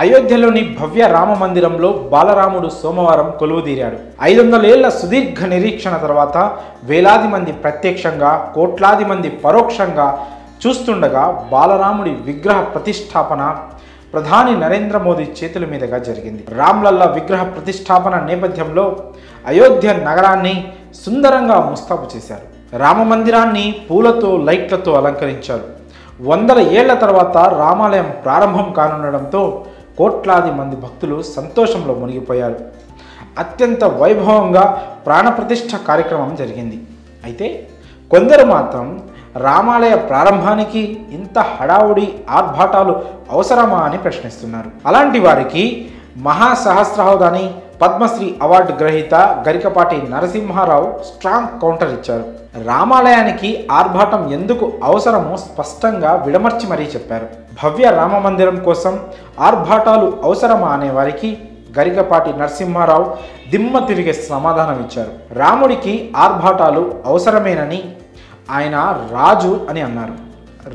అయోధ్యలోని భవ్య రామ మందిరంలో బాలరాముడు సోమవారం కొలువుదీరాడు. 500 ఏళ్ల సుదీర్ఘ నిరీక్షణ తర్వాత వేలాది మంది ప్రత్యక్షంగా, కోట్లాది మంది పరోక్షంగా చూస్తుండగా బాలరాముడి విగ్రహ ప్రతిష్టాపన ప్రధాని నరేంద్ర మోదీ చేతుల మీదుగా జరిగింది. రామ్లల్లా విగ్రహ ప్రతిష్టాపన నేపథ్యంలో అయోధ్య నగరాన్ని సుందరంగా ముస్తాబు చేశారు. రామ మందిరాన్ని పూలతో, లైట్లతో అలంకరించారు. 100 ఏళ్ల తర్వాత రామాలయం ప్రారంభం కానుండడంతో కోట్లాది మంది భక్తులు సంతోషంలో మునిగిపోయారు. అత్యంత వైభవంగా ప్రాణప్రతిష్ఠ కార్యక్రమం జరిగింది. అయితే కొందరు మాత్రం రామాలయ ప్రారంభానికి ఇంత హడావుడి, ఆర్భాటాలు అవసరమా అని ప్రశ్నిస్తున్నారు. అలాంటి వారికి మహాసహస్రహోదాని పద్మశ్రీ అవార్డు గ్రహీత గరికపాటి నరసింహారావు స్ట్రాంగ్ కౌంటర్ ఇచ్చారు. రామాలయానికి ఆర్భాటం ఎందుకు అవసరమో స్పష్టంగా విడమర్చి మరీ చెప్పారు. భవ్య రామ మందిరం కోసం ఆర్భాటాలు అవసరమా అనే వారికి గరికపాటి నరసింహారావు దిమ్మ తిరిగే సమాధానం ఇచ్చారు. రాముడికి ఆర్భాటాలు అవసరమేనని, ఆయన రాజు అని అన్నారు.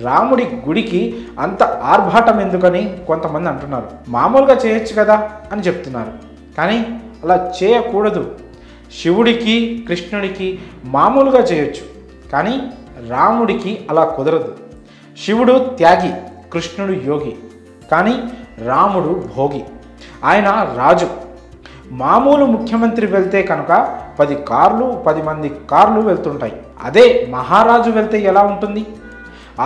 రాముడి గుడికి అంత ఆర్భాటం ఎందుకని కొంతమంది అంటున్నారు. మామూలుగా చేయొచ్చు కదా అని చెప్తున్నారు. కానీ అలా చేయకూడదు. శివుడికి, కృష్ణుడికి మామూలుగా చేయొచ్చు, కానీ రాముడికి అలా కుదరదు. శివుడు త్యాగి, కృష్ణుడు యోగి, కానీ రాముడు భోగి. ఆయన రాజు. మామూలు ముఖ్యమంత్రి వెళ్తే కనుక 10 కార్లు, 10 మంది కార్లు వెళ్తుంటాయి. అదే మహారాజు వెళ్తే ఎలా ఉంటుంది?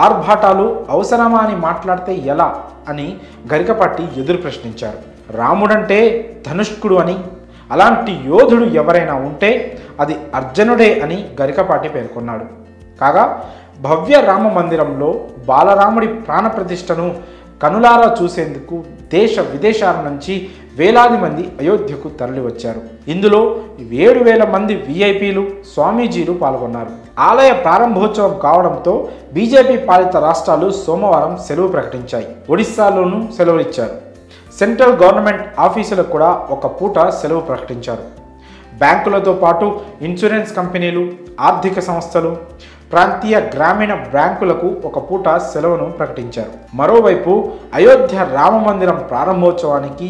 ఆర్భాటాలు అవసరమా అని మాట్లాడితే ఎలా అని గరికపాటి ఎదురు ప్రశ్నించారు. రాముడంటే ధనుష్కుడు అని, అలాంటి యోధుడు ఎవరైనా ఉంటే అది అర్జునుడే అని గరికపాటి పేర్కొన్నాడు. కాగా భవ్య రామ మందిరంలో బాలరాముడి ప్రాణప్రతిష్ఠను కనులారా చూసేందుకు దేశ విదేశాల నుంచి వేలాది మంది అయోధ్యకు తరలివచ్చారు. ఇందులో 7,000 మంది విఐపీలు, స్వామీజీలు పాల్గొన్నారు. ఆలయ ప్రారంభోత్సవం కావడంతో బీజేపీ పాలిత రాష్ట్రాలు సోమవారం సెలవు ప్రకటించాయి. ఒడిశాలోనూ సెలవు ఇచ్చారు. సెంట్రల్ గవర్నమెంట్ ఆఫీసులకు కూడా ఒక పూట సెలవు ప్రకటించారు. బ్యాంకులతో పాటు ఇన్సూరెన్స్ కంపెనీలు, ఆర్థిక సంస్థలు, ప్రాంతీయ గ్రామీణ బ్యాంకులకు ఒక పూట సెలవును ప్రకటించారు. మరోవైపు అయోధ్య రామ మందిరం ప్రారంభోత్సవానికి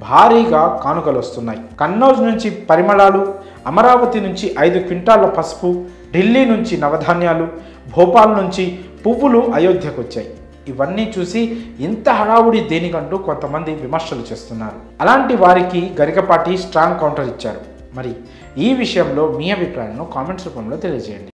భారీగా కానుకలు వస్తున్నాయి. కన్నౌజ్ నుంచి పరిమళాలు, అమరావతి నుంచి 5 క్వింటాళ్ల పసుపు, ఢిల్లీ నుంచి నవధాన్యాలు, భోపాల్ నుంచి పువ్వులు అయోధ్యకు వచ్చాయి. ఇవన్నీ చూసి ఇంత హడావుడి దేనికంటూ కొంతమంది విమర్శలు చేస్తున్నారు. అలాంటి వారికి గరికపాటి స్ట్రాంగ్ కౌంటర్ ఇచ్చారు. మరి ఈ విషయంలో మీ అభిప్రాయాలను కామెంట్స్ రూపంలో తెలియజేయండి.